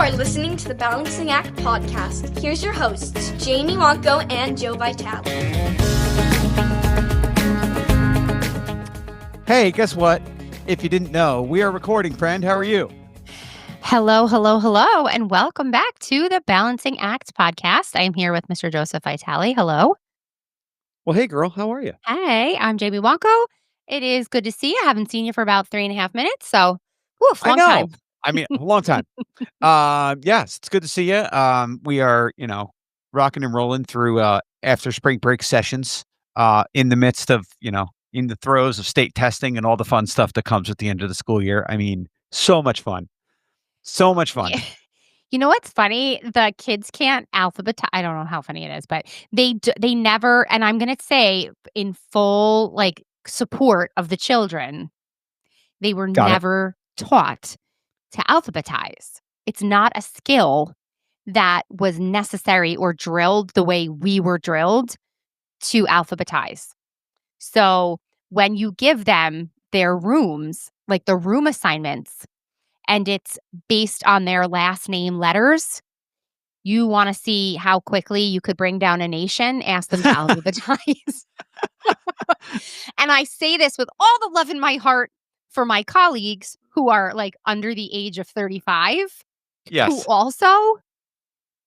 are listening to the Balancing Act podcast. Here's your hosts, Jamie Wonko and Joe Vitale. Hey, guess what? If you didn't know, we are recording, friend. How are you? Hello, hello, hello, and welcome back to the Balancing Act podcast. I am here with Mr. Joseph Vitale. Hello. Well, hey, girl. How are you? Hey, I'm Jamie Wonko. It is good to see you. I haven't seen you for about 3.5 minutes, so woof, long time. I mean, a long time. Yes, it's good to see you. We are, rocking and rolling through after spring break sessions in the midst of, in the throes of state testing and all the fun stuff that comes at the end of the school year. I mean, so much fun. So much fun. Yeah. You know what's funny? The kids can't alphabetize. I don't know how funny it is, but they never, and I'm going to say in full support of the children, they were never taught to alphabetize. It's not a skill that was necessary or drilled the way we were drilled to alphabetize. So when you give them their rooms, like the room assignments, and it's based on their last name letters, you want to see how quickly you could bring down a nation, ask them to alphabetize. And I say this with all the love in my heart for my colleagues who are under the age of 35, who also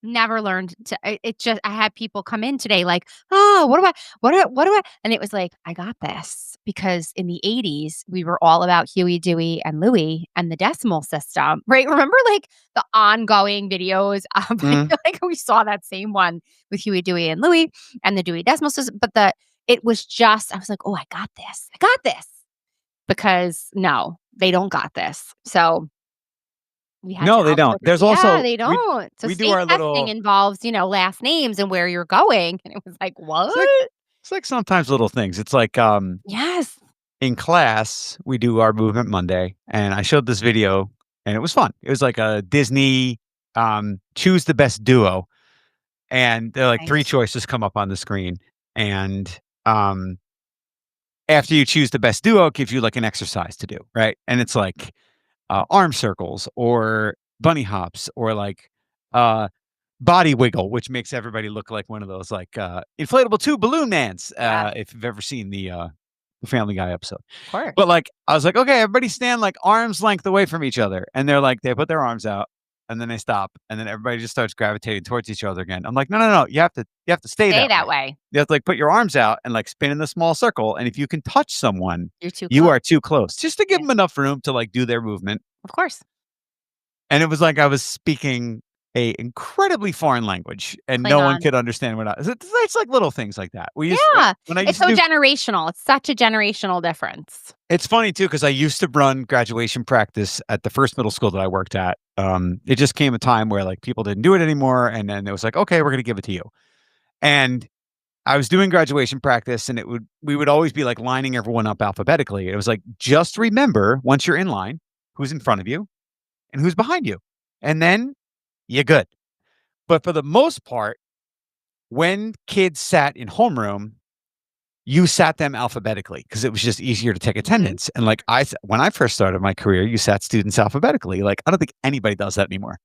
never learned to. I had people come in today oh, what do I? And it was I got this, because in the 80s we were all about Huey, Dewey, and Louie and the decimal system, right? Remember the ongoing videos of we saw that same one with Huey, Dewey, and Louie and the Dewey Decimal System, but it was just, I was like, oh, I got this, because no, they don't got this. So no, they don't. There's also they don't. So we state do our testing little involves last names and where you're going, and it was what? It's like sometimes little things. It's yes. In class we do our movement Monday, and I showed this video, and it was fun. It was like a Disney choose the best duo, and there are three choices come up on the screen, and after you choose the best duo, it gives you an exercise to do, right? And it's arm circles or bunny hops or body wiggle, which makes everybody look like one of those inflatable tube balloon mans. If you've ever seen the Family Guy episode. Of course. But I was okay, everybody stand arm's length away from each other, and they're they put their arms out, and then they stop, and then everybody just starts gravitating towards each other again. I'm no, you have to stay that way. You have to put your arms out and spin in the small circle, and if you can touch someone, you are too close, just to give them enough room to do their movement. Of course. And it was I was speaking a incredibly foreign language, and no one could understand what it's little things like that. It's so generational. It's such a generational difference. It's funny too, because I used to run graduation practice at the first middle school that I worked at. It just came a time where people didn't do it anymore, and then it was okay, we're going to give it to you. And I was doing graduation practice, and we would always be lining everyone up alphabetically. It was just remember, once you're in line, who's in front of you and who's behind you, and then you're good. But for the most part, when kids sat in homeroom, you sat them alphabetically because it was just easier to take attendance. And when I first started my career, you sat students alphabetically. I don't think anybody does that anymore.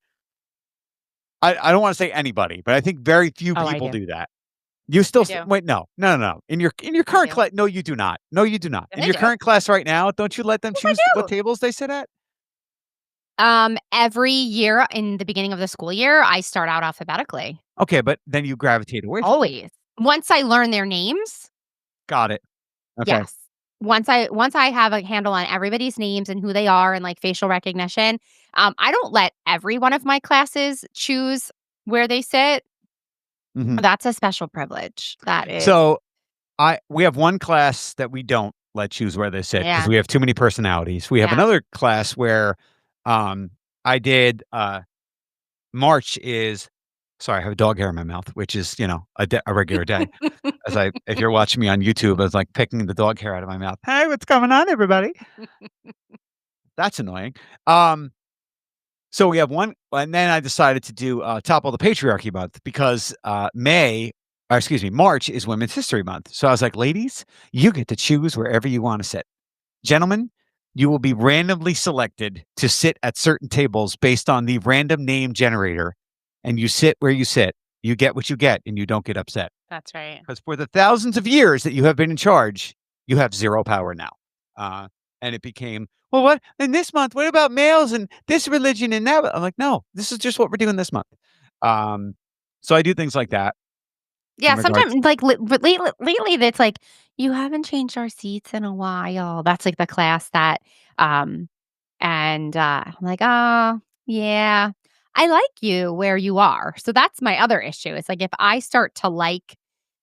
I don't want to say anybody, but I think very few people do that. You still wait? No. In your current class, no, you do not. No, you do not. In your current class right now, don't you let them choose what tables they sit at? Every year in the beginning of the school year, I start out alphabetically. Okay, but then you gravitate away. Always. Once I learn their names. Got it. Okay. Yes. Once I have a handle on everybody's names and who they are and facial recognition, I don't let every one of my classes choose where they sit. Mm-hmm. That's a special privilege. That is. So we have one class that we don't let choose where they sit because we have too many personalities. We have another class where I did March is, sorry, I have a dog hair in my mouth, which is, a regular day. If you're watching me on YouTube, I was picking the dog hair out of my mouth. Hey, what's going on, everybody? That's annoying. So we have one, and then I decided to do Topple the Patriarchy Month because March is Women's History Month. So I was ladies, you get to choose wherever you want to sit. Gentlemen, you will be randomly selected to sit at certain tables based on the random name generator, and you sit where you sit. You get what you get, and you don't get upset. That's right. Because for the thousands of years that you have been in charge, you have zero power now. And it became, well, what in this month? What about males and this religion and that? I'm like, no, this is just what we're doing this month. So I do things like that in Yeah, regards. sometimes, like, but lately, that's like, "You haven't changed our seats in a while." That's, like, the class that, um and, I'm like, "Oh, yeah. I like you where you are." So that's my other issue. It's like, if I start to like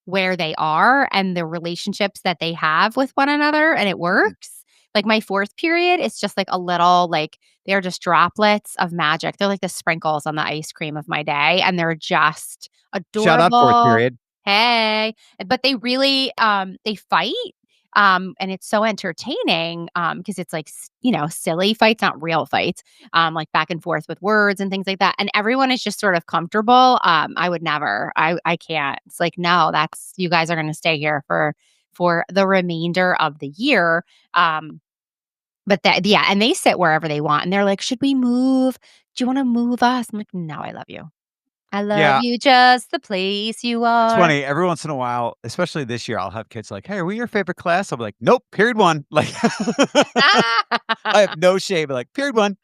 where they are and the relationships that they have with one another and it Mhm. works, like, my 4th period, it's just, like, a little, like, they're just droplets of magic. They're like the sprinkles on the ice cream of my day, and they're just Shout out fourth adorable. period. Hey, but they really, they fight, and it's so entertaining, because it's like, silly fights, not real fights, like back and forth with words and things like that, and everyone is just sort of comfortable. I would never. I can't. It's like, no, that's you guys are gonna stay here for the remainder of the year. But that yeah, and they sit wherever they want, and they're like, "Should we move? Do you wanna move us?" I'm like, "No, I love you. I love Yeah, you just the place you it's are." funny. Every once in a while, especially this year, I'll have kids like, "Hey, are we your favorite class?" I'll be like, "Nope, period one." Like, I have no shame. Like, period one.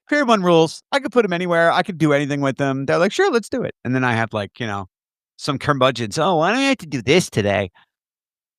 Period one rules. I could put them anywhere. I could do anything with them. They're like, sure, let's do it. And then I have like, some curmudgeons. Oh, why do I have to do this today?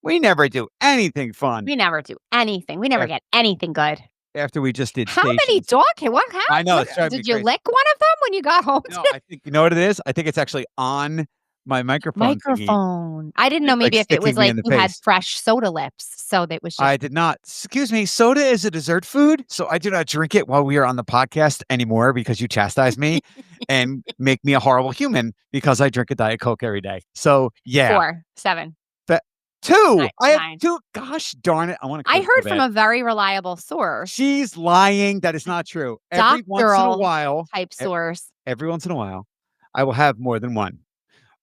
We never do anything fun We never do anything. We never af- get anything good. after we just did How many stations. what how I know what it's driving me did you crazy. lick one of them when you got home No, today? I think you know what it is. I think it's actually on my microphone thingy. Microphone. I didn't know It's like maybe if it was sticking me like in the you had face. fresh soda lips, so that was just I did not. Excuse me. Soda is a dessert food, so I do not drink it while we are on the podcast anymore because you chastise me and make me a horrible human because I drink a Diet Coke every day. So yeah, 4, 7, Fa 2! 9, I have 9. 2. Gosh darn it, I wanna I quit so heard from bad. a very reliable source, She's lying, that is a not true. doctoral type E source. every once in a while, I will have more than 1.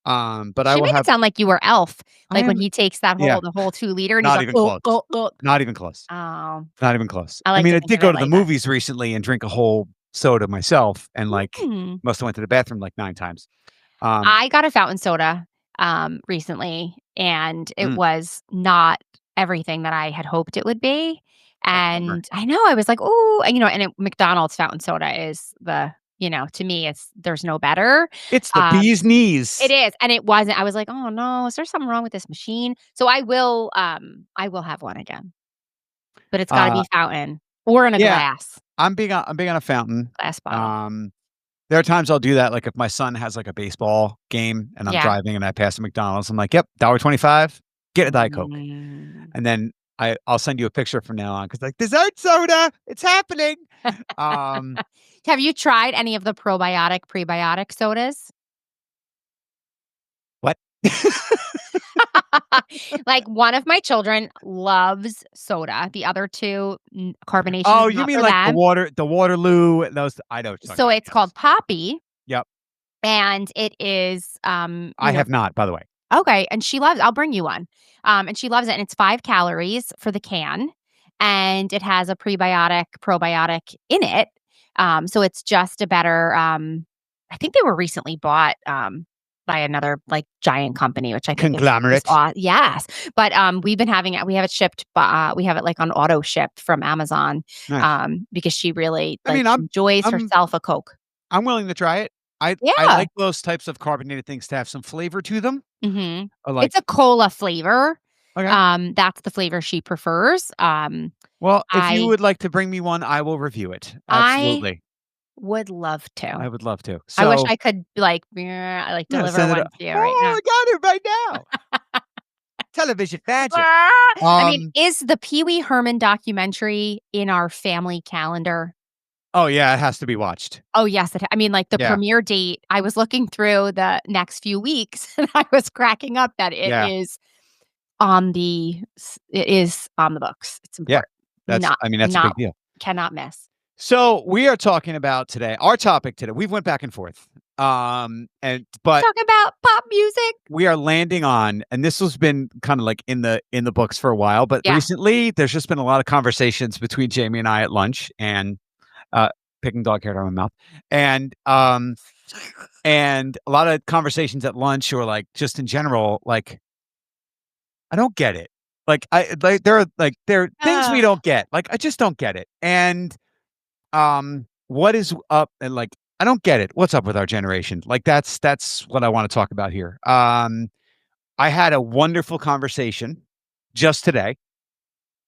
But I She will made it have sound like you were Elf, I like when am he takes that yeah, the whole 2 liter and he's not like, even "Oh, close. oh, oh." Not even close. Oh, Not even close. I I like mean, to I think did of go it to the like that. movies recently and drink a whole soda myself and, like, Mm. must've went to the bathroom, like, 9 times. Um, I got a fountain soda, recently, and it mm, was not everything that I had hoped it would be, that's a bummer. and I know, I was like, "Ooh," and McDonald's fountain soda is to me, it's there's no better. It's the Um, bee's it knees. is, and it wasn't. I was like, "Oh, no, is there something wrong with this machine?" So I will have one again, but it's gotta Uh, be fountain or in a yeah, I'm big on a fountain. glass bottle. Um There are times I'll do that, like, if my son has, like, a baseball game and I'm Yeah. driving and I pass a McDonald's, I'm like, "Yep, 25, get a Diet Coke." Mm. And then I'll send you a picture from now on because like, "Dessert soda, it's happening." Um, Have you tried any of the probiotic, prebiotic sodas? what? Like, one of my children loves soda, the other 2, carbonation is Oh, you not mean for like them. the Waterloo, those I know what you're talking So about, it's yes. called Poppy, Yep. and it is, I have not, by the way. okay, and she loves I'll bring you one. And she loves it, and it's 5 calories for the can, and it has a prebiotic, probiotic in it. So it's just a better, I think they were recently bought, by another, like, giant company, which I think is Conglomerate. yes, but, we've been having it we have it shipped we have it, like, on auto ship from Amazon, Nice. because she really, I like, mean, enjoys I'm herself a Coke. I'm willing to try it. I Yeah. like those types of carbonated things to have some flavor to them. Mhm. I It's a like cola flavor. okay. That's the flavor she prefers. Well, if you I would like to bring me one, I will review it. I Absolutely. would love I to. would love to. I wish So, I could, like, yeah, deliver send it one o to you right oh, now. I got it right now. Television magic. Ah! I mean, Um, is the Pee Wee Herman documentary in our family calendar? oh, yeah, it has to be watched. Oh, yes, I mean, like, the Yeah, premiere date, I was looking through the next few weeks, and I was cracking up that yeah, it is on the books. It's yeah. important. That's Not I mean, that's a not big deal. cannot miss. So, we are talking about today our topic today we've went back and forth. And but Talk about pop music. we are landing on, and this has been kind of like in the books for a while, but Yeah. recently there's just been a lot of conversations between Jamie and I at lunch, and uh, picking dog hair out of my mouth, and and a lot of conversations at lunch or like just in general, like I don't get it. There are things we Ugh. don't get. Like I just don't get it. And what is up? And like I don't get it. What's up with our generation? Like that's what I want to talk about here. I had a wonderful conversation just today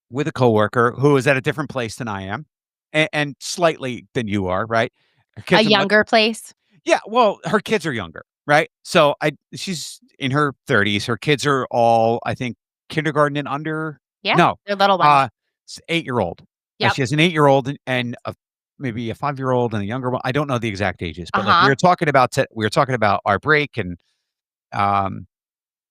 with a coworker who is at a different place than I am, and slightly than you are, right? Her A kids are much younger place. yeah, well, her kids are younger, right? So she's in her 30s. Her kids are all, I think, kindergarten and under. Yeah, No, they're little ones. uh, 8-year-old. Yep. She has an 8-year-old and maybe a 5-year-old and a younger one. I don't know the exact ages, but like Uh-huh. we were talking about our break and um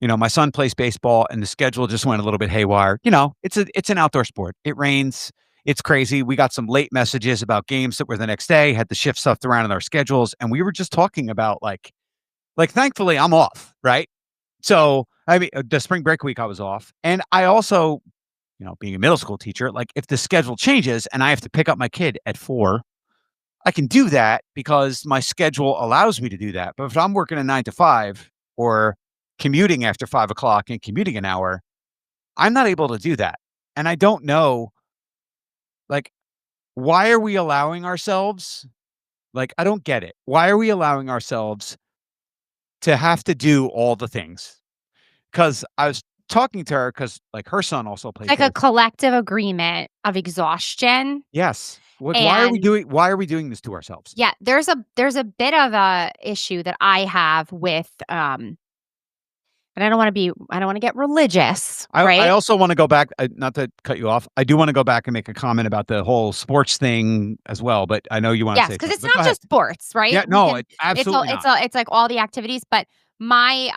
my son plays baseball and the schedule just went a little bit haywire. It's an outdoor sport. It rains. It's crazy. We got some late messages about games that were the next day, had to shift stuff around in our schedules. And we were just talking about thankfully I'm off, right? So, I mean, the spring break week I was off. And I also, being a middle school teacher, like if the schedule changes and I have to pick up my kid at 4, I can do that because my schedule allows me to do that. But if I'm working a 9 to 5 or commuting after 5 o'clock and commuting an hour, I'm not able to do that. And I don't know, like, why are we allowing ourselves? Like, I don't get it. Why are we allowing ourselves to have to do all the things? Because I was talking to her because, like, her son also It's plays like a baseball. collective agreement of exhaustion, Yes. Like, and why are we doing this to ourselves? yeah, there's a bit of a issue that I have with, and I don't wanna get religious, I right? also wanna go back, not to cut you off, I do wanna go back and make a comment about the whole sports thing as well, but I know you wanna Yes, say because something, it's but go not ahead. just sports, right? Yeah, We no, can it absolutely not. it's like all the activities, but my,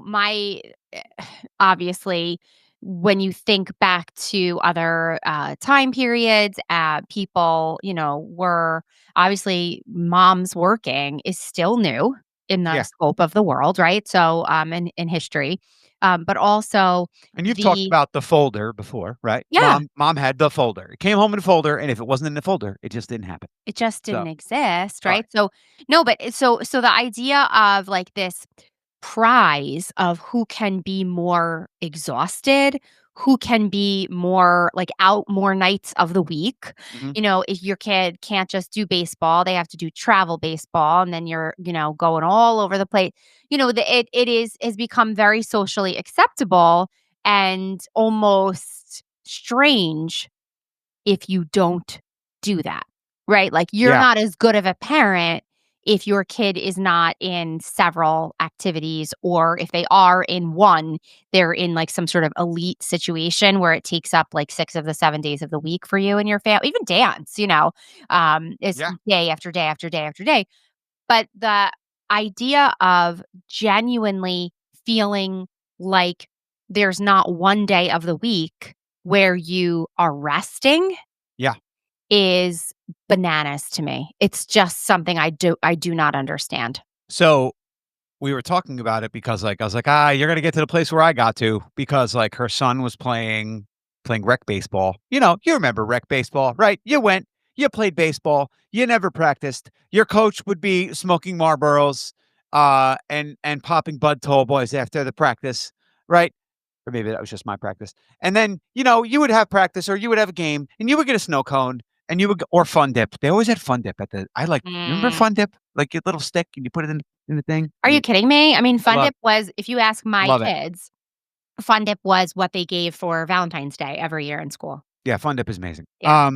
my obviously, when you think back to other, time periods, people, were obviously moms working is still new in the Yeah, scope of the world, right? So, in history, but also and you've talked the about the folder before, right? yeah. Mom had the folder. It came home in a folder, and if it wasn't in the folder, it just didn't happen. It just So, didn't exist, alright. right? So no, but so the idea of, like, this prize of who can be more exhausted, who can be more, like, out more nights of the week. Mhm. If your kid can't just do baseball, they have to do travel baseball, and then you're, going all over the place. It has become very socially acceptable and almost strange if you don't do that, right? Like, you're Yeah, not as good of a parent if your kid is not in several activities, or if they are in one, they're in like some sort of elite situation where it takes up like 6 of the 7 days of the week for you and your family. Even dance, is yeah, day after day after day after day. But the idea of genuinely feeling like there's not one day of the week where you are resting yeah. is bananas to me. It's just something I do not understand. So, we were talking about it because, like, I was like, you're gonna get to the place where I got to," because, like, her son was playing rec baseball. You remember rec baseball, right? You went, you played baseball, you never practiced. Your coach would be smoking Marlboros, and popping Bud Tall Boys after the practice, right? Or maybe that was just my practice. And then, you would have practice or you would have a game and you would get a snow cone and you would or fun dip. They always had fun dip you remember Mm. fun dip? Like your little stick and you put it in the thing? Are you kidding me? I mean, I Fun Dip was, if you ask my love it. kids, Fun Dip was what they gave for Valentine's Day every year in school. Yeah, Fun Dip is amazing. Yeah.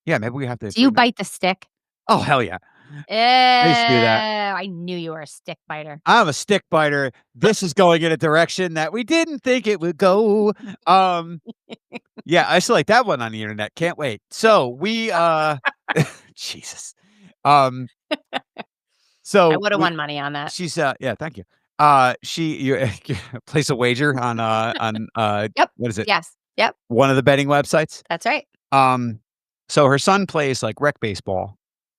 Yeah, maybe we have to Do you bring that. bite the stick? Oh, hell yeah. Oh, I used to do that. I knew you were a stick biter. I'm a stick biter. This is going in a direction that we didn't think it would go. Um, yeah, I still like that one on the internet. Can't wait. So Jesus. Um, I so would have we won money on that. she's yeah, thank you. She you place a wager on Yep. what is it? Yes. Yep. One of the betting websites. That's right. So her son plays like rec baseball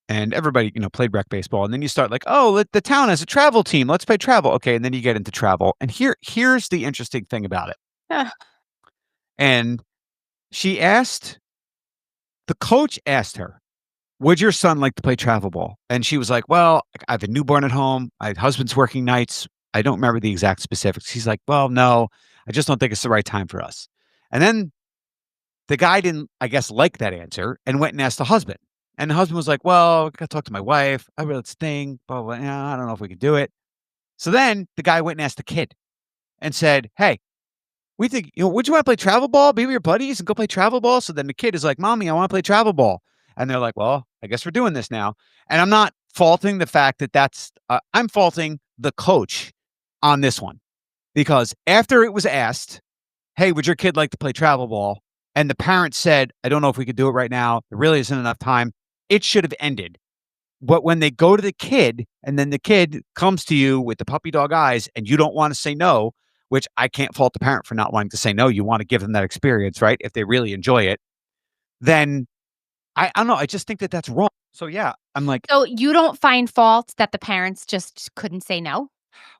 and everybody, played rec baseball. And then you start like, oh, the town has a travel team. Let's play travel. Okay. And then you get into travel. And here's the interesting thing about it. Ugh. And the coach asked her, would your son like to play travel ball? And she was like, well, I have a newborn at home. My husband's working nights. I don't remember the exact specifics. He's like, well, no, I just don't think it's the right time for us. And then the guy didn't, I guess, like that answer and went and asked the husband. And the husband was like, well, I got to talk to my wife. I read this thing, blah, blah, blah. I don't know if we can do it. So then the guy went and asked the kid and said, hey, we think, would you want to play travel ball? Be with your buddies and go play travel ball? So then the kid is like, mommy, I want to play travel ball. And they're like, well, I guess we're doing this now. And I'm not faulting the fact I'm faulting the coach on this one, because after it was asked, hey, would your kid like to play travel ball? And the parent said, I don't know if we could do it right now. There really isn't enough time. It should have ended. But when they go to the kid and then the kid comes to you with the puppy dog eyes and you don't want to say no, which I can't fault the parent for not wanting to say no. You want to give them that experience, right? If they really enjoy it, then I don't know. I just think that that's wrong. So yeah, I'm like, So you don't find fault that the parents just couldn't say no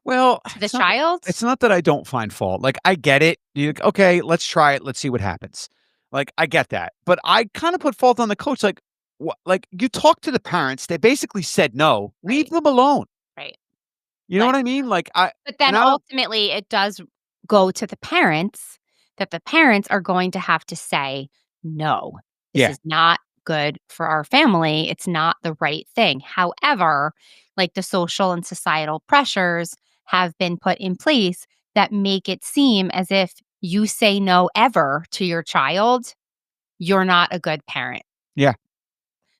well, to the child? it's not that I don't find fault. Like I get it. Okay, let's try it. Let's see what happens. Like I get that, but I kind of put fault on the coach. Like what? Like you talk to the parents. They basically said no. Leave Right, them alone. right. You know Like, what I mean? Like I but and then I don't. ultimately it does go to the parents, that the parents are going to have to say, "No, this Yeah, is not good for our family. It's not the right thing." However, like, the social and societal pressures have been put in place that make it seem as if you say no ever to your child, you're not a good parent. yeah,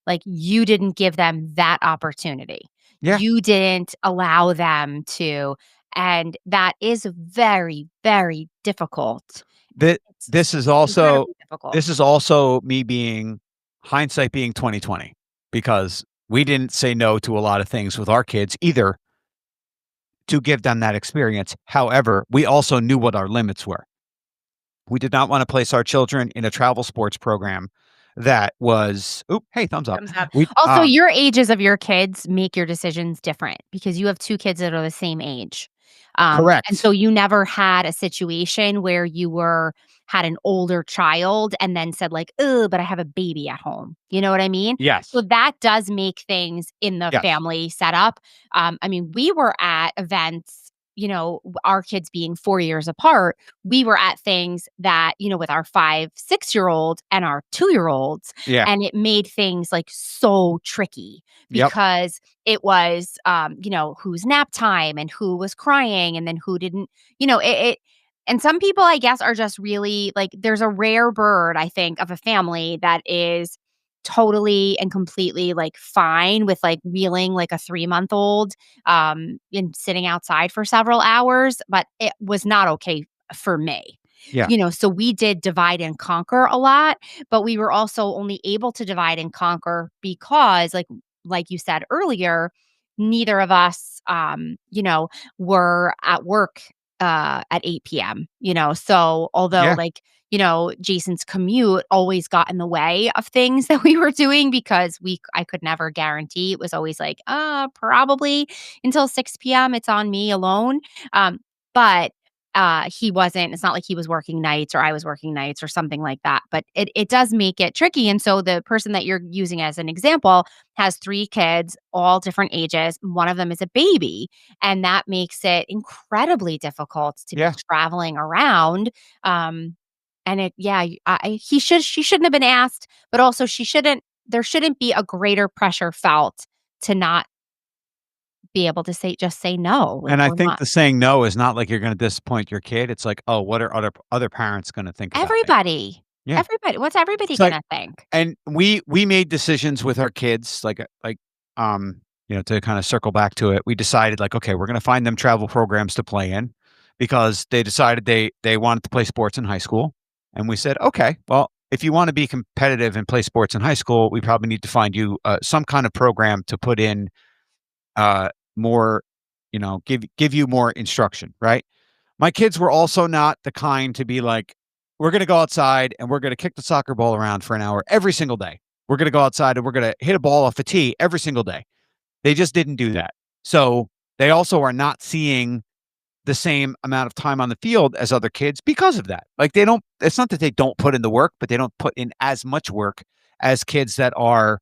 Like, you didn't give them that opportunity. yeah. You didn't allow them to, and that is very, very difficult. That It's this is also incredibly difficult. this is also me being hindsight being 2020, because we didn't say no to a lot of things with our kids either to give them that experience. However, we also knew what our limits were. We did not want to place our children in a travel sports program that was, oop, hey, thumbs up. Thumbs up. We Also, your ages of your kids make your decisions different because you have 2 kids that are the same age. And correct. so you never had a situation where had an older child and then said like, "Oh, but I have a baby at home." You know what I mean? So Yes. that does make things in the Yes. family setup. I mean, we were at events, our kids being 4 years apart, we were at things that, with our 5, 6-year-old and our 2-year-olds, Yeah. and it made things, like, so tricky Yep. because it was, whose nap time and who was crying and then who didn't, it and some people, I guess, are just really like, there's a rare bird, I think, of a family that is totally and completely, like, fine with, like, wheeling, like, a 3-month-old, and sitting outside for several hours, but it was not okay for me. Yeah. So we did divide and conquer a lot, but we were also only able to divide and conquer because, like you said earlier, neither of us, were at work at 8 p.m. So although, Yeah. like, Jason's commute always got in the way of things that we were doing because I could never guarantee. It was always like, probably until 6 p.m. It's on me alone. But he wasn't, it's not like he was working nights or I was working nights or something like that. But it does make it tricky. And so the person that you're using as an example has 3 kids, all different ages. One of them is a baby. And that makes it incredibly difficult to be Yeah. traveling around. And she shouldn't have been asked, but also there shouldn't be a greater pressure felt to not be able to just say no. Like, And I we're think not. the saying no is not like you're going to disappoint your kid. It's like, oh, what are other parents going to think about me? Everybody. Yeah. Everybody. What's everybody It's like, gonna think? and we made decisions with our kids, to kind of circle back to it. We decided like, okay, we're going to find them travel programs to play in, because they decided they wanted to play sports in high school. And we said, okay, well, if you want to be competitive and play sports in high school, we probably need to find you some kind of program to put in more, give you more instruction, right? My kids were also not the kind to be like, we're going to go outside and we're going to kick the soccer ball around for an hour every single day. we're going to go outside and we're going to hit a ball off a tee every single day. They just didn't do that. So they also are not seeing the same amount of time on the field as other kids because of that. Like they don't, it's not that they don't put in the work, but they don't put in as much work as kids that are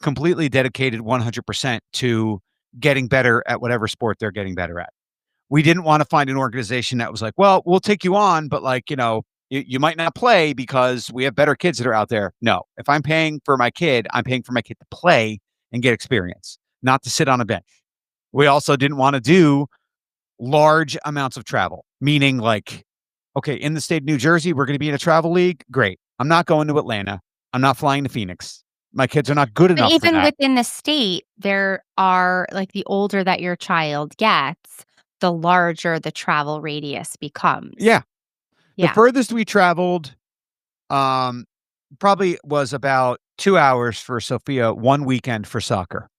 completely dedicated 100% to getting better at whatever sport they're getting better at. We didn't want to find an organization that was like, well, we'll take you on, but like, you might not play because we have better kids that are out there. No, if I'm paying for my kid, I'm paying for my kid to play and get experience, not to sit on a bench. We also didn't want to do large amounts of travel, meaning like, okay, in the state of New Jersey, we're going to be in a travel league. Great. I'm not going to Atlanta. I'm not flying to Phoenix. My kids are not good But enough for even that. within the state, there are like the older that your child gets, the larger the travel radius becomes. Yeah. The Yeah. furthest we traveled um probably was about 2 hours for Sophia one weekend for soccer.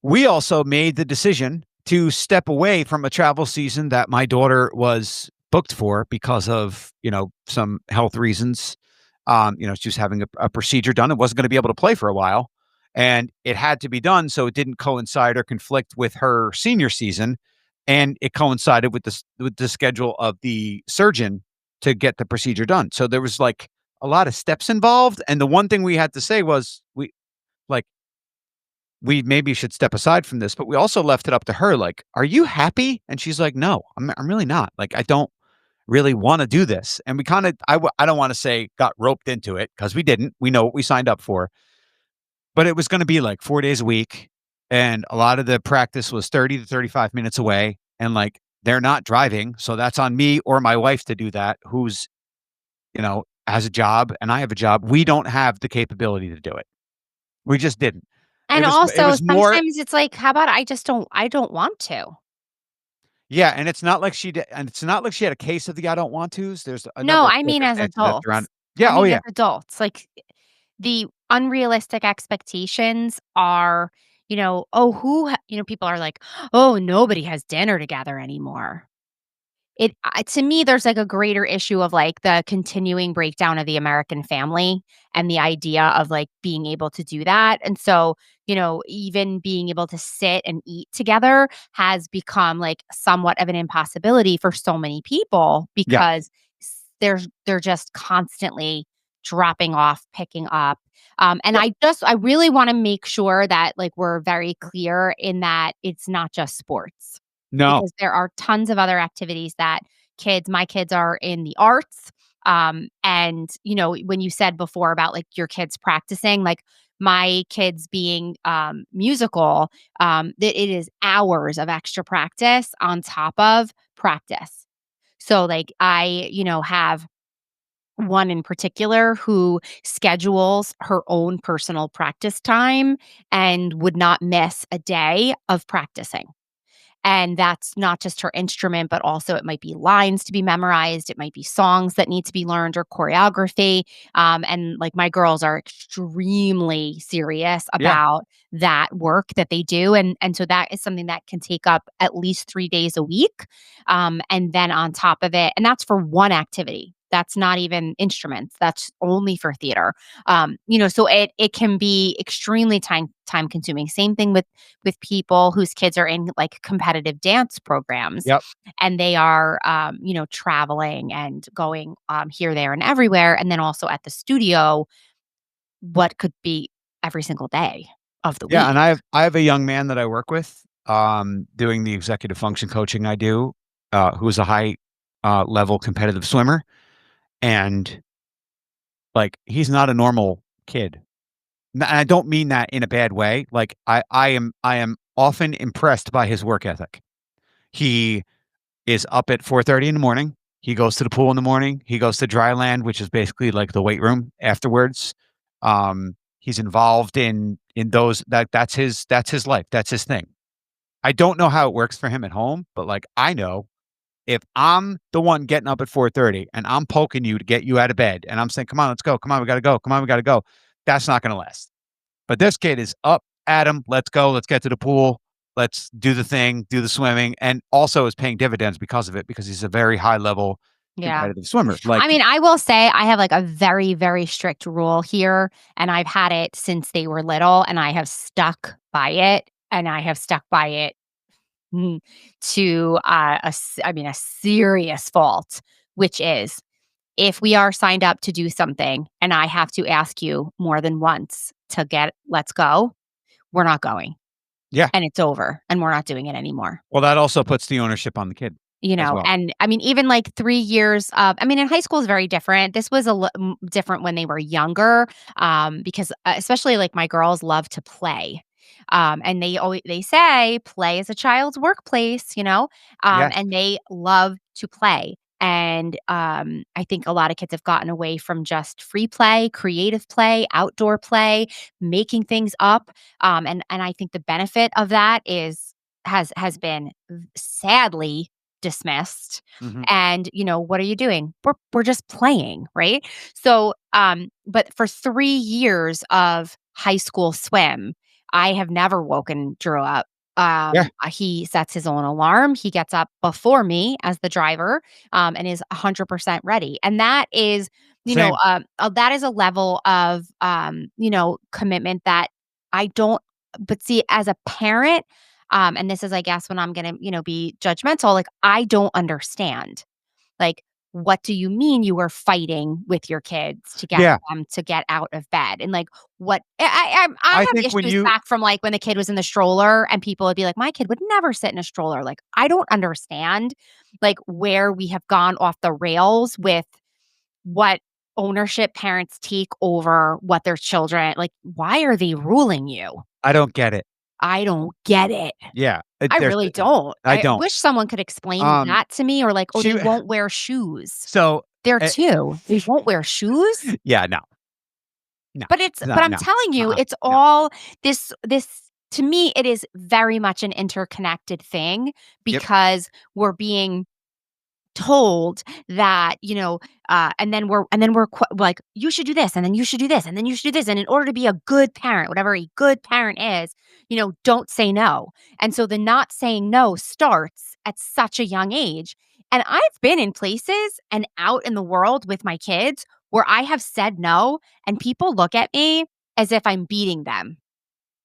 We also made the decision to step away from a travel season that my daughter was booked for because of, some health reasons. She was having a procedure done and wasn't going to be able to play for a while. And it had to be done so it didn't coincide or conflict with her senior season. And it coincided with the schedule of the surgeon to get the procedure done. So there was like a lot of steps involved. And the one thing we had to say was like we maybe should step aside from this, but we also left it up to her. Like, are you happy? And she's like, no, I'm really not. Like, I don't really want to do this. And we kind of, I don't want to say got roped into it because we didn't. We know what we signed up for, but it was going to be like 4 days a week. And a lot of the practice was 30 to 35 minutes away. And like, they're not driving. So that's on me or my wife to do that, who's, has a job and I have a job. We don't have the capability to do it. We just didn't. It And was, it also was more, sometimes it's like, how about I don't want to. yeah. And it's not like she did. And it's not like she had a case of the I don't want tos. There's a No, number of I mean as circumstances that around. adults. I Yeah. Oh, mean as yeah. adults. Like the unrealistic expectations are, oh, people are like, oh, nobody has dinner together anymore. To me, there's, like, a greater issue of, like, the continuing breakdown of the American family and the idea of, like, being able to do that, and so, even being able to sit and eat together has become, like, somewhat of an impossibility for so many people Yeah. because they're just constantly dropping off, picking up, and Yep. I really wanna make sure that, like, we're very clear in that it's not just sports No. because there are tons of other activities that my kids are in the arts, and, when you said before about, like, your kids practicing, like, my kids being, musical, that it is hours of extra practice on top of practice. So, like, I, have one in particular who schedules her own personal practice time and would not miss a day of practicing. And that's not just her instrument, but also it might be lines to be memorized. It might be songs that need to be learned or choreography. And like my girls are extremely serious Yeah. about that work that they do. And so that is something that can take up at least 3 days a week. And then on top of it, and that's for one activity. That's not even instruments. That's only for theater. So it can be extremely time consuming. Same thing with people whose kids are in like competitive dance programs Yep. and they are traveling and going here, there, and everywhere. And then also at the studio, what could be every single day of the Yeah. week. And I have a young man that I work with, doing the executive function coaching I do, who's a high level competitive swimmer. And like, he's not a normal kid. And I don't mean that in a bad way. Like I am often impressed by his work ethic. He is up at 4:30 in the morning. He goes to the pool in the morning. He goes to dry land, which is basically like the weight room afterwards. He's involved in those that's his life. That's his thing. I don't know how it works for him at home, but like I know if I'm the one getting up at 4:30 and I'm poking you to get you out of bed and I'm saying, "Come on, let's go. Come on, we got to go. Come on, we got to go." That's not going to last. But this kid is up, Adam, let's go. Let's get to the pool. Let's do the thing, do the swimming, and also is paying dividends because of it, because he's a very high level Yeah. competitive swimmer. Like, I mean, I will say I have, like, a very, very strict rule here, and I've had it since they were little, and I have stuck by it, and I have stuck by it, mm, to, a serious fault, which is, if we are signed up to do something and I have to ask you more than once to get "Let's go," we're not going, yeah. and it's over, and we're not doing it anymore. Well, that also puts the ownership on the kid as well. And I mean, even like 3 years of I mean, in high school is very different. This was different when they were younger, because, especially, like, my girls love to play. And they say play is a child's workplace, Yeah. and they love to play. And, I think a lot of kids have gotten away from just free play, creative play, outdoor play, making things up. And I think the benefit of that has been sadly dismissed. Mhm. And, what are you doing? We're just playing, right? So, but for 3 years of high school swim, I have never woken Drew up. Yeah. He sets his own alarm. He gets up before me as the driver, and is 100% ready. And that is, Same. that is a level of, commitment that I don't. But see, as a parent, and this is, I guess, when I'm gonna, be judgmental, like, I don't understand. Like, what do you mean you were fighting with your kids to get Yeah. them to get out of bed? And, like, what I I have think when issues you back from, like, when the kid was in the stroller and people would be like, "My kid would never sit in a stroller." Like, I don't understand, like, where we have gone off the rails with what ownership parents take over what their children like, why are they ruling you? I don't get it. I don't get it. Yeah. I There's really don't. I I don't. wish someone could explain Um, that to me, or like, "Oh, she they won't wear shoes." so, There eh too. They won't wear shoes? yeah, no. No. But No, I'm no. telling you, it's No. all this to me, it is very much an interconnected thing Yep. because we're being told that, like, "You should do this, and then you should do this, and then you should do this, and in order to be a good parent," whatever a good parent is, don't say no. And so the not saying no starts at such a young age. And I've been in places and out in the world with my kids where I have said no, and people look at me as if I'm beating them.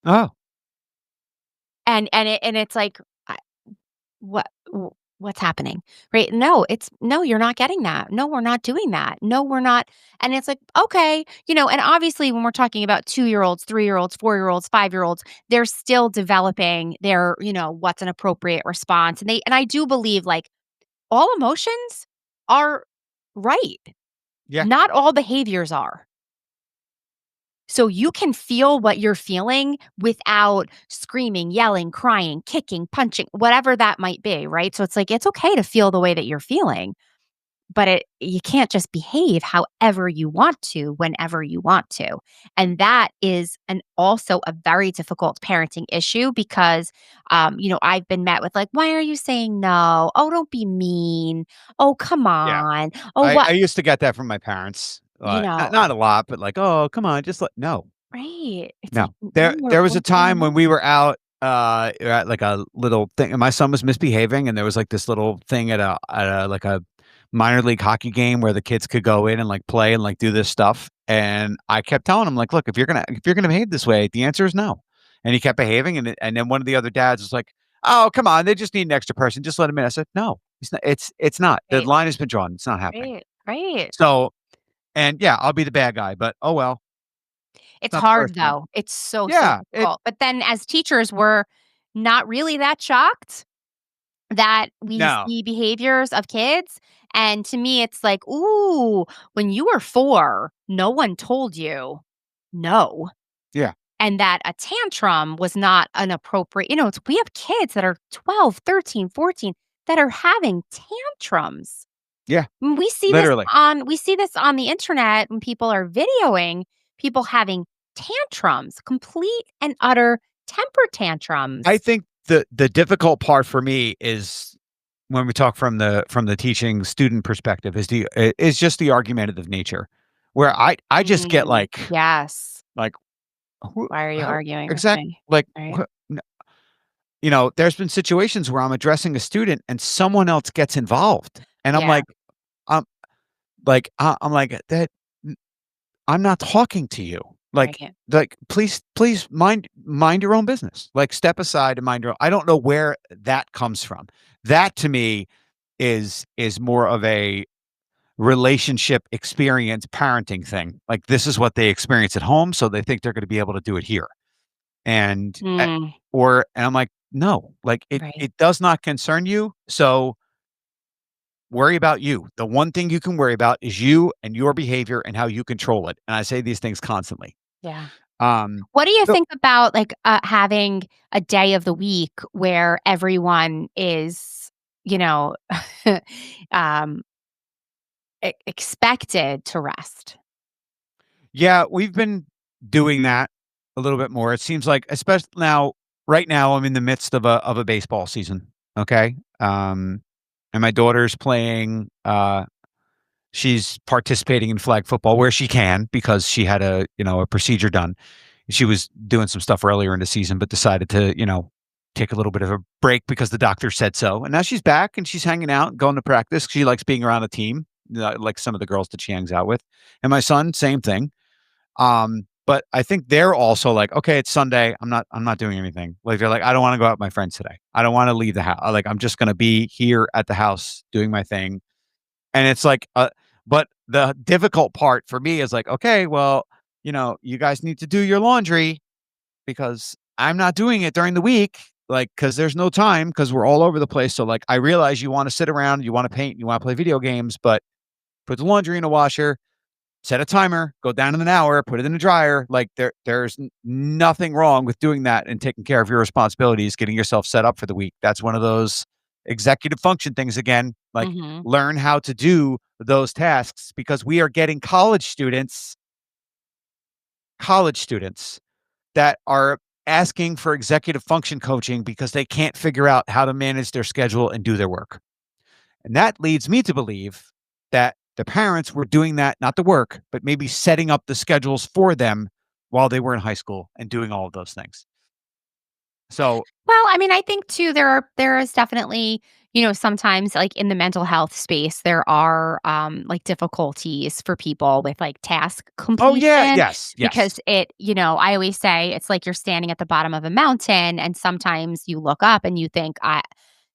Oh, And it's like, what what's happening, right? No, no, you're not getting that. No, we're not doing that. No, we're not. And it's like, okay, and obviously when we're talking about 2-year-olds, 3-year-olds, 4-year-olds, 5-year-olds, they're still developing their, what's an appropriate response. And I do believe, like, all emotions are right. yeah. Not all behaviors are. So you can feel what you're feeling without screaming, yelling, crying, kicking, punching, whatever that might be, right? So it's like, it's okay to feel the way that you're feeling, but you can't just behave however you want to whenever you want to. And that is also a very difficult parenting issue because, I've been met with, like, why are you saying no? Oh, don't be mean. Oh, come Yeah. on. Oh, I what? I used to get that from my parents. You know, Not a lot, but like, "Oh, come on, just let" no. right. It's No. like, no, There was we're a saying time when we no. were out, at like a little thing and my son was misbehaving, and there was like this little thing like a minor league hockey game where the kids could go in and like play and like do this stuff. And I kept telling him, like, look, if you're gonna behave this way, the answer is no. And he kept behaving, and then one of the other dads was like, "Oh, come on, they just need an extra person. Just let him in." I said, "No, it's not. The Right. line has been drawn. It's not happening." Right. Right. So, and yeah, I'll be the bad guy, but oh well, it's It's not the hard first time. though. It's so, so Yeah, it difficult. But then as teachers, we're not really that shocked that we no. see behaviors of kids. And to me, it's like, ooh, when you were 4, no one told you no. Yeah. And that a tantrum was not an appropriate, we have kids that are 12, 13, 14 that are having tantrums. Yeah, We see this literally. on the internet when people are videoing people having tantrums, complete and utter temper I tantrums. think the difficult part for me is when we talk from the teaching student perspective is just the argumentative nature, where I just get Yes. like who Why are you how arguing with exact me? like Right? there's been situations where I'm addressing a student and someone else gets involved, and I'm Yeah. like, I'm like, "That n I'm not talking to you." Like Right. please mind your own business. Like, step aside and mind your own. I don't know where that comes from. That to me is more of a relationship experience parenting thing. Like, this is what they experience at home, so they think they're gonna be able to do it here. And, Mm, and I'm like, "No, like, right. it does not concern you, so worry about you. The one thing you can worry about is you and your behavior and how you control it." And I say these things constantly. Yeah. Um, What do you so think about, like, having a day of the week where everyone is, you know, um, expected to rest? yeah, we've been doing that a little bit more. It seems like, especially now, right now, I'm in the midst of a baseball season. Okay. And my daughter's playing, she's participating in flag football where she can because she had a procedure done. She was doing some stuff earlier in the season, but decided to, take a little bit of a break because the doctor said so. And now she's back and she's hanging out, going to practice. She likes being around a team, like some of the girls that she hangs out with. And my son, same thing. But I think they're also like, okay, it's Sunday. I'm not doing anything. Like, they're like, I don't want to go out with my friends today. I don't want to leave the house. Like, I'm just gonna be here at the house doing my thing. And it's like, but the difficult part for me is like, okay, well, you guys need to do your laundry because I'm not doing it during the week. Like, cause there's no time because we're all over the place. So like, I realize you want to sit around, you want to paint, you want to play video games, but put the laundry in a washer, set a timer, go down in an hour, put it in the dryer. Like, there's nothing wrong with doing that and taking care of your responsibilities, getting yourself set up for the week. That's one of those executive function things again. Like, Mhm. learn how to do those tasks because we are getting college students that are asking for executive function coaching because they can't figure out how to manage their schedule and do their work. And that leads me to believe that the parents were doing that, not the work, but maybe setting up the schedules for them while they were in high school and doing all of those things. So, Well, I mean, I think too there is definitely, sometimes like in the mental health space, there are like difficulties for people with like task oh yeah, completion yes, yes, because I always say it's like you're standing at the bottom of a mountain and sometimes you look up and you think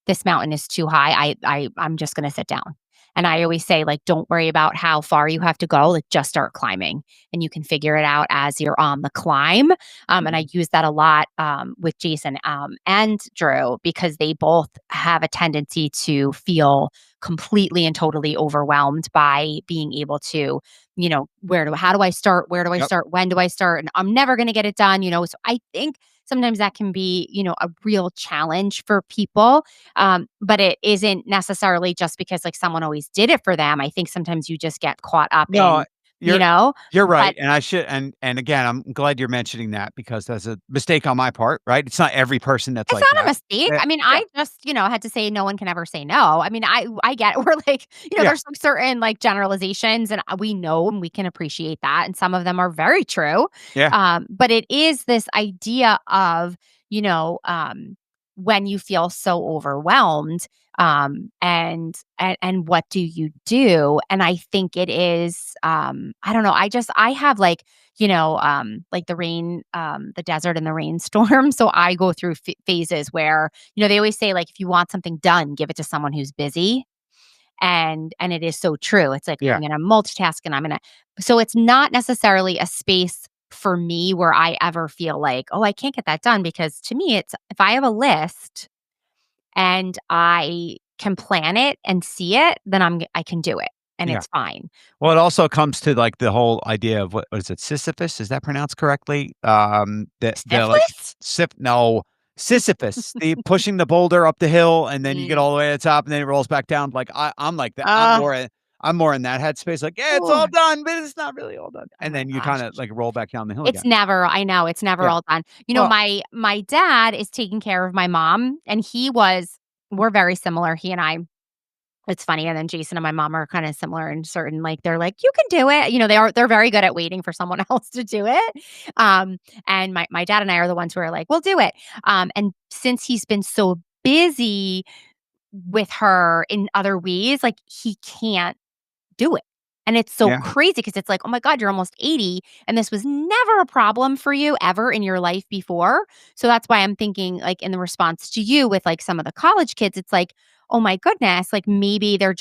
this mountain is too high. I'm just going to sit down. And I always say, like, don't worry about how far you have to go. Like, just start climbing and you can figure it out as you're on the climb. And I use that a lot with Jason and Drew because they both have a tendency to feel completely and totally overwhelmed by being able to, how do I start? Where do I yep. start? When do I start? And I'm never going to get it done. So I think sometimes that can be, a real challenge for people. But it isn't necessarily just because like someone always did it for them. I think sometimes you just get caught up No, in, you you're know, you're right, but and I should and again, I'm glad you're mentioning that because that's a mistake on my part, right? It's not every person that's it's like not a that. mistake. Yeah, I mean, yeah, I just, had to say no one can ever say no. I mean, I get we're like, yeah, there's like certain like generalizations and we know and we can appreciate that. And some of them are very true. yeah, But it is this idea of, you know, um, when you feel so overwhelmed, and what do you do? And I think it is, I don't know. I have like the desert and the rainstorm. So I go through phases where, they always say like if you want something done, give it to someone who's busy. And it is so true. It's like I'm yeah. going to multitask and I'm going to so it's not necessarily a space for me where I ever feel like, "Oh, I can't get that done," because to me it's if I have a list and I can plan it and see it, then I can do it and Yeah. it's fine. Well, it also comes to, like, the whole idea of what is it, Sisyphus? Is that pronounced correctly? The, like, Syphilis? no, Sisyphus, the pushing the boulder up the hill, and then you get Mm. all the way to the top, and then it rolls back down. Like, I'm like that. Uh, I'm more in that headspace, like, "Yeah, it's all oh done, but it's not really all done." And my then you gosh. kinda, like, roll back down the hill It's again. never I know, it's never Yeah. all done. Well, My dad is taking care of my mom, and we're very similar, he and I. It's funny, and then Jason and my mom are kinda similar in certain like, they're like, "You can do it." They're very good at waiting for someone else to do it. And my dad and I are the ones who are like, "We'll do it." And since he's been so busy with her in other ways, like, he can't do it. And it's so Yeah. crazy because it's like, oh my God, you're almost 80 and this was never a problem for you ever in your life before. So that's why I'm thinking like in the response to you with like some of the college kids, it's like, oh my goodness, like maybe there's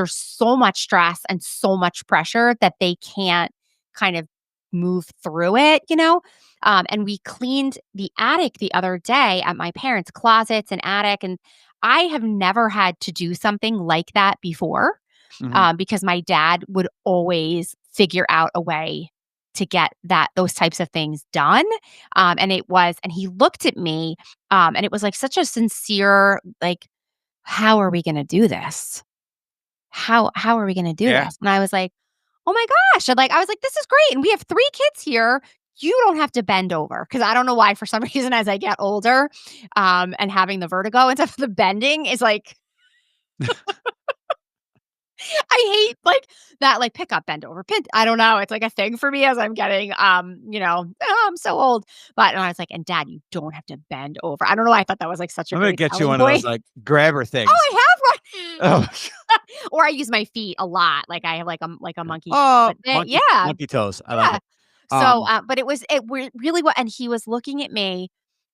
so much stress and so much pressure that they can't kind of move through it, you know? And we cleaned the attic the other day at my parents' closets and attic. And I have never had to do something like that before Mhm. because my dad would always figure out a way to get those types of things done. And he looked at me, and it was like such a sincere, like, how are we going to do this? How are we going to do Yeah. this? And I was like, oh my gosh. And like, I was like, this is great. And we have 3 kids here. You don't have to bend over because I don't know why, for some reason, as I get older, and having the vertigo and stuff, the bending is like, I hate like that, like pick up, bend over, pin. I don't know. It's like a thing for me as I'm getting, I'm so old. But and I was like, and Dad, you don't have to bend over. I don't know why I thought that was like such a I'm gonna great get you selling one of those point. like grabber things. Oh, I have one. Oh, Or I use my feet a lot. Like I have like a monkey. oh, But yeah, monkey toes. I like yeah. it. So, Um, but really what, and he was looking at me,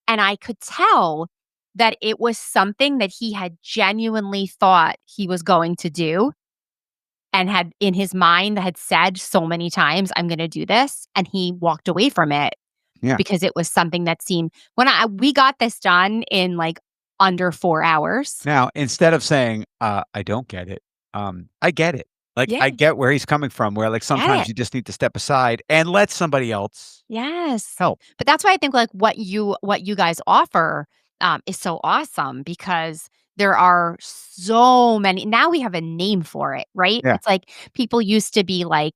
and I could tell that it was something that he had genuinely thought he was going to do and had in his mind had said so many times, "I'm gonna do this," and he walked away from it yeah. because it was something that seemed we got this done in, like, under 4 hours. Now, instead of saying, "I don't get it," I get it. Like, Yeah, I get where he's coming from, where, like, get sometimes it. you just need to step aside and let somebody else Yes. help. But that's why I think, like, what you guys offer, is so awesome because there are so many now we have a name for it, right? Yeah. It's like people used to be like,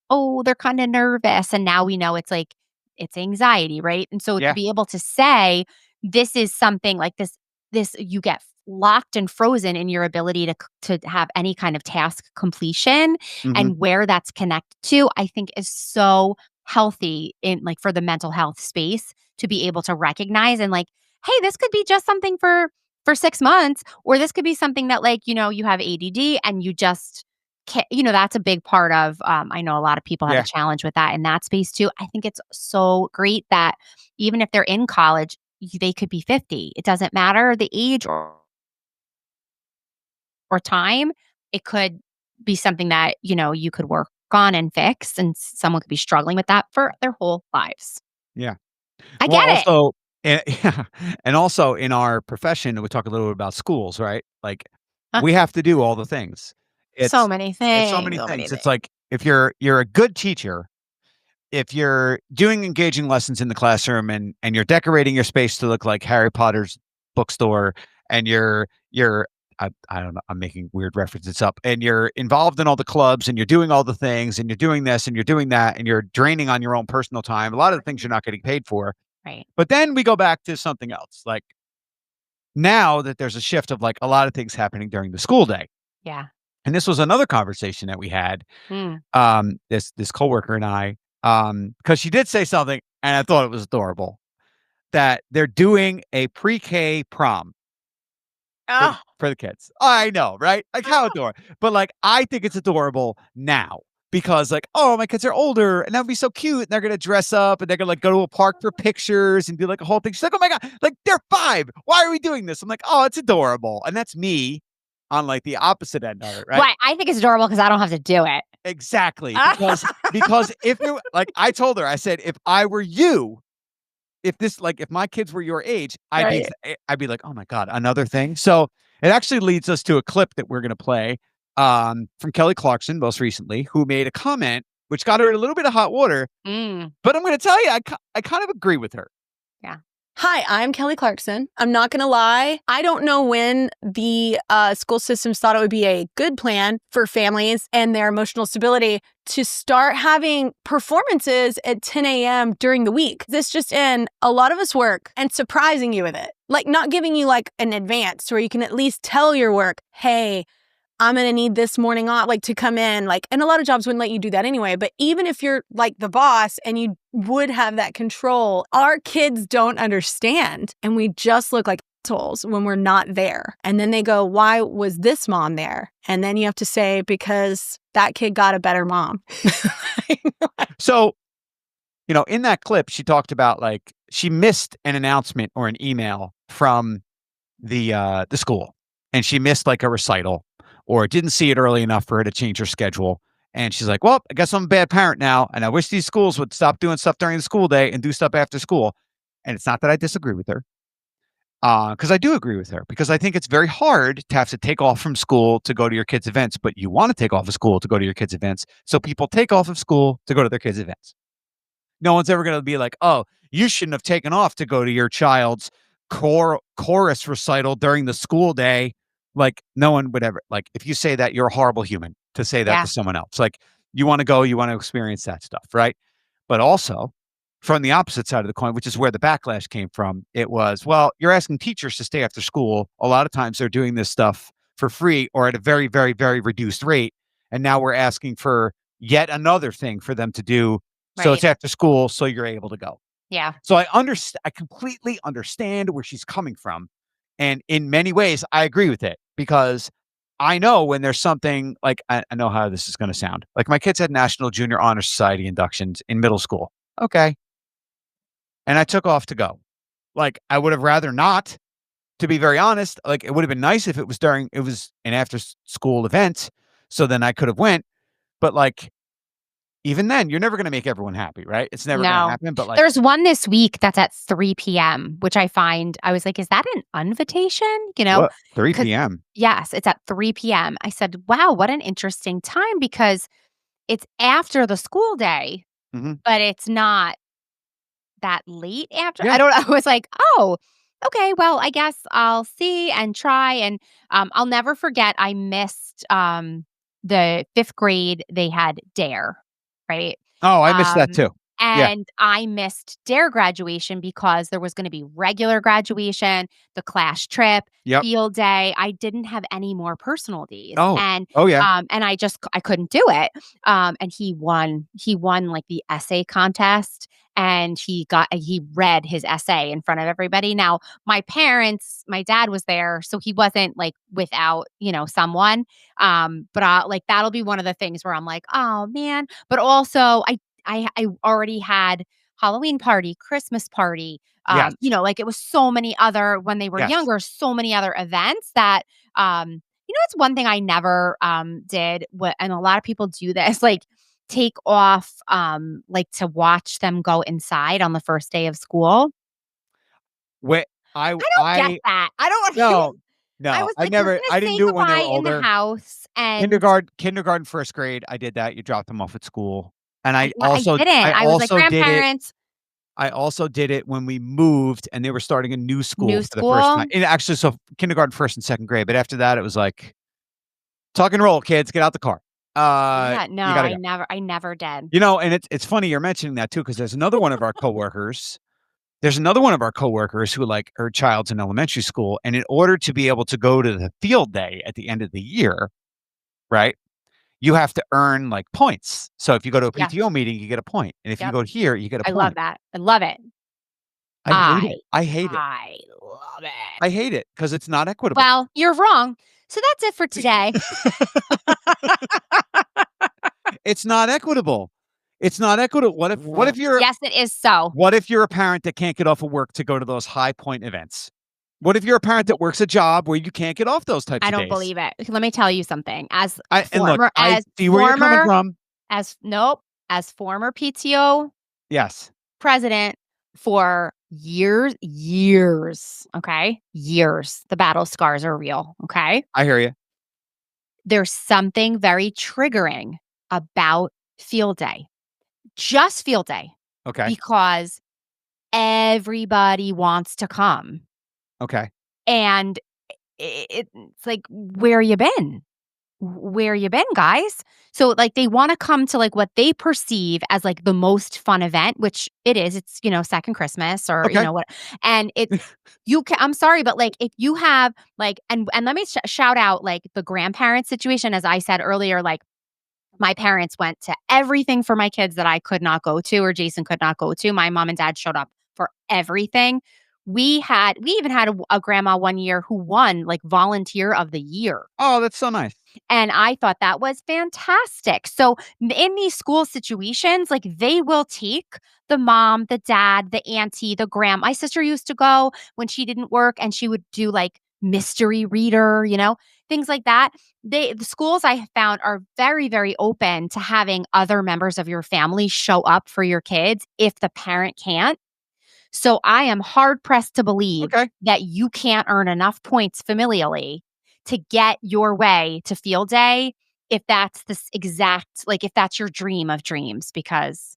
"Oh, they're kinda nervous," and now we know it's like, it's anxiety, right? And so to Yeah. be able to say, this is something like this you get locked and frozen in your ability to have any kind of task completion, Mhm. and where that's connected to, I think is so healthy in like for the mental health space to be able to recognize and like, hey, this could be just something for 6 months, or this could be something that like, you have ADD and you just can't, that's a big part of I know a lot of people have a Yeah. challenge with that in that space too. I think it's so great that even if they're in college, they could be 50. It doesn't matter the age or time. It could be something that, you could work on and fix, and someone could be struggling with that for their whole lives. Yeah. I Well, get it. also yeah, and also in our profession, we talk a little bit about schools, right? Like, Uh, we have to do all the things. so It's many it's so things, many so many things. It's things. like, if you're a good teacher, if you're doing engaging lessons in the classroom and you're decorating your space to look like Harry Potter's bookstore, and you're I don't know, I'm making weird references up, and you're involved in all the clubs and you're doing all the things and you're doing this and you're doing that and you're draining on your own personal time, a lot of the things you're not getting paid for. Right. But then we go back to something else. Like, now that there's a shift of like a lot of things happening during the school day. Yeah. And this was another conversation that we had, Mm. this coworker and I, because she did say something and I thought it was adorable, that they're doing a pre-K prom Oh. for the kids. I know, right? Like, how Oh. adorable. But like, I think it's adorable now because like, oh, my kids are older and that would be so cute. And they're gonna dress up and they're gonna like go to a park for pictures and do like a whole thing. She's like, oh my God, like they're 5. Why are we doing this? I'm like, oh, it's adorable. And that's me on like the opposite end of it, right? Why? I think it's adorable because I don't have to do it. Exactly. Because if it, like, I told her, I said, if I were you, if my kids were your age, Right. I'd be like, "Oh my God, another thing?" So, it actually leads us to a clip that we're gonna play, from Kelly Clarkson, most recently, who made a comment which got her in a little bit of hot water, Mm. but I'm gonna tell you, I kind of agree with her. Yeah. Hi, I'm Kelly Clarkson. I'm not going to lie. I don't know when the school systems thought it would be a good plan for families and their emotional stability to start having performances at 10 a.m. during the week. This just in, a lot of us work and surprising you with it. Like not giving you like an advance where you can at least tell your work, hey, I'm going to need this morning off, like to come in, like, and a lot of jobs wouldn't let you do that anyway. But even if you're like the boss and you would have that control, our kids don't understand. And we just look like mentals when we're not there. And then they go, why was this mom there? And then you have to say, because that kid got a better mom. So, in that clip, she talked about like she missed an announcement or an email from the school, and she missed like a recital or didn't see it early enough for her to change her schedule. And she's like, well, I guess I'm a bad parent now. And I wish these schools would stop doing stuff during the school day and do stuff after school. And it's not that I disagree with her. Because I do agree with her, because I think it's very hard to have to take off from school to go to your kids' events, but you want to take off of school to go to your kids' events. So people take off of school to go to their kids' events. No one's ever going to be like, oh, you shouldn't have taken off to go to your child's chorus recital during the school day. Like, no one would ever, like, if you say that, you're a horrible human to say that Yeah. to someone else. Like, you want to go, you want to experience that stuff, right? But also, from the opposite side of the coin, which is where the backlash came from, it was, well, you're asking teachers to stay after school. A lot of times they're doing this stuff for free or at a very, very, very reduced rate. And now we're asking for yet another thing for them to do. So it's Right. after school, so you're able to go. Yeah. So I completely understand where she's coming from. And in many ways, I agree with it, because I know when there's something like, I know how this is going to sound. Like, my kids had National Junior Honor Society inductions in middle school. Okay. And I took off to go. Like, I would have rather not, to be very honest. Like, it would have been nice if it was an after school event. So then I could have went. But like, even then, you're never going to make everyone happy, right? It's never going to No. happen. But like, There's one this week that's at 3 p.m., which I was like, is that an invitation? what, 3 'cause- p.m. Yes, it's at 3 p.m. I said, wow, what an interesting time, because it's after the school day, Mhm. but it's not that late after. Yeah. I don't know. I was like, oh, okay, well, I guess I'll see and try. And I'll never forget, I missed the 5th grade. They had DARE, right? Oh, I missed that Um, too. Yeah. And I missed DARE graduation because there was going to be regular graduation, the class trip, Yep. field day. I didn't have any more personal days. Oh. And Oh, yeah. and I couldn't do it. And he won like the essay contest, and he read his essay in front of everybody. Now, my dad was there, so he wasn't like without, someone. But like, that'll be one of the things where I'm like, oh man. But also I already had Halloween party, Christmas party. Yes. Like, it was so many other, when they were Yes. younger, so many other events that, it's one thing I never did. And a lot of people do this, like, take off, like, to watch them go inside on the first day of school. Wait, I don't get that. I don't. no, I no, was like, you're gonna I didn't say do it when they were goodbye in the older. house, and Kindergarten, first grade, I did that. You dropped them off at school. And I I didn't. I was like, also did it. grandparents. I also did it when we moved and they were starting a new school New for the first school? time. And actually, so kindergarten, first and second grade. But after that, it was like, tuck and roll, kids, get out the car. Yeah, no, You gotta I never did. And it's funny you're mentioning that too, because there's another one of our coworkers. There's another one of our coworkers who, like, her child's in elementary school, and in order to be able to go to the field day at the end of the year, right, you have to earn like points. So if you go to a Yeah. PTO meeting, you get a point, and if you Yep. go here, you get a I point. love that. I love it. I hate it. I hate it. I love it. I hate it because it's not equitable. Well, you're wrong. So that's it for today. It's not equitable. It's not equitable. What if you're Yes, it is so. what if you're a parent that can't get off of work to go to those high point events? What if you're a parent that works a job where you can't get off those types I of days? don't believe it. Let me tell you something. As I former see where you're coming from. as former PTO Yes. president for years, okay? Years. The battle scars are real, okay? I hear you. There's something very triggering about field day. Just field day. Okay. Because everybody wants to come. Okay. And it's like, where you been? Where you been, guys? So, like, they want to come to, like, what they perceive as, like, the most fun event, which it is. It's, second Christmas or, Okay. what. And I'm sorry, but, like, if you have, like, and let me shout out, like, the grandparent situation. As I said earlier, like, my parents went to everything for my kids that I could not go to or Jason could not go to. My mom and dad showed up for everything. We even had a grandma one year who won like volunteer of the year. Oh, that's so nice. And I thought that was fantastic. So in these school situations, like they will take the mom, the dad, the auntie, the grandma. My sister used to go when she didn't work and she would do like mystery reader, things like that. The schools I have found are very, very open to having other members of your family show up for your kids if the parent can't. So I am hard pressed to believe Okay. that you can't earn enough points familially to get your way to field day if that's if that's your dream of dreams, because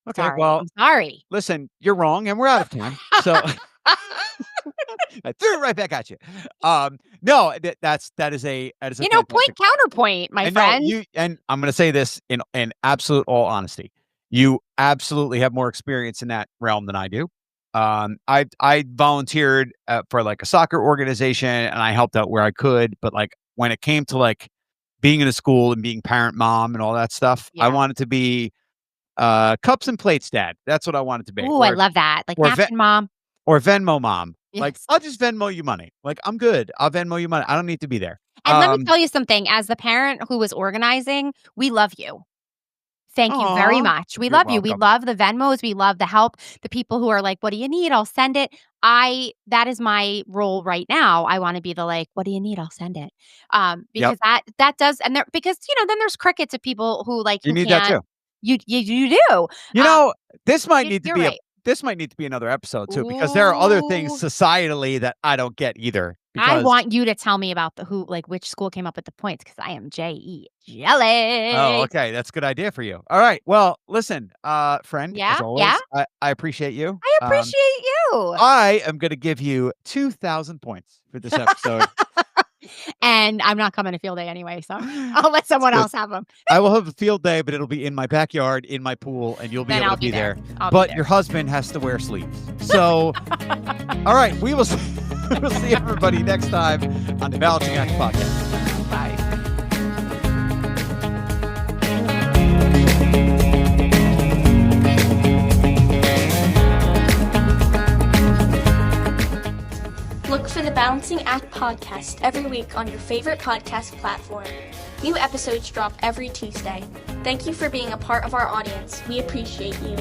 Okay. sorry, Well, I'm sorry. listen, you're wrong, and we're out of time. So I threw it right back at you. No, that is a Point fantastic. counterpoint, my And no, friend. and I'm going to say this in absolute all honesty. You absolutely have more experience in that realm than I do. I volunteered for like a soccer organization, and I helped out where I could. But like when it came to like being in a school and being parent mom and all that stuff, I Yeah. wanted to be cups and plates dad. That's what I wanted to be. Ooh, I love that. Like or napkin mom. or Venmo mom. Like Yes. I'll just Venmo you money. Like I'm good. I'll Venmo you money. I don't need to be there. And let me tell you something. As the parent who was organizing, we love you. Thank you very Aw, much. We you're love you. We welcome. love the Venmos. We love the help. The people who are like, what do you need? I'll send it. That is my role right now. I want to be the like, what do you need? I'll send it. Because that does, and because, then there's crickets of people who like, You who need that can't. too. You do. This might need to You're be right. this might need to be another episode too, because there are other things Ooh. societally that I don't get either. I Because want you to tell me about which school came up with the points, because I am jealous. oh, okay, that's a good idea for you. All right, well, listen, friend, Yeah, as always, yeah. I appreciate you. I appreciate you. I am going to give you 2,000 points for this episode. And I'm not coming to field day anyway, so I'll let someone else have them. I will have a field day, but it'll be in my backyard, in my pool, and you'll be Then able I'll to be there. I'll But be there. your husband has to wear sleeves. So, all right, we'll see everybody next time on the Balancing Act podcast. Bye. Look for the Balancing Act podcast every week on your favorite podcast platform. New episodes drop every Tuesday. Thank you for being a part of our audience. We appreciate you.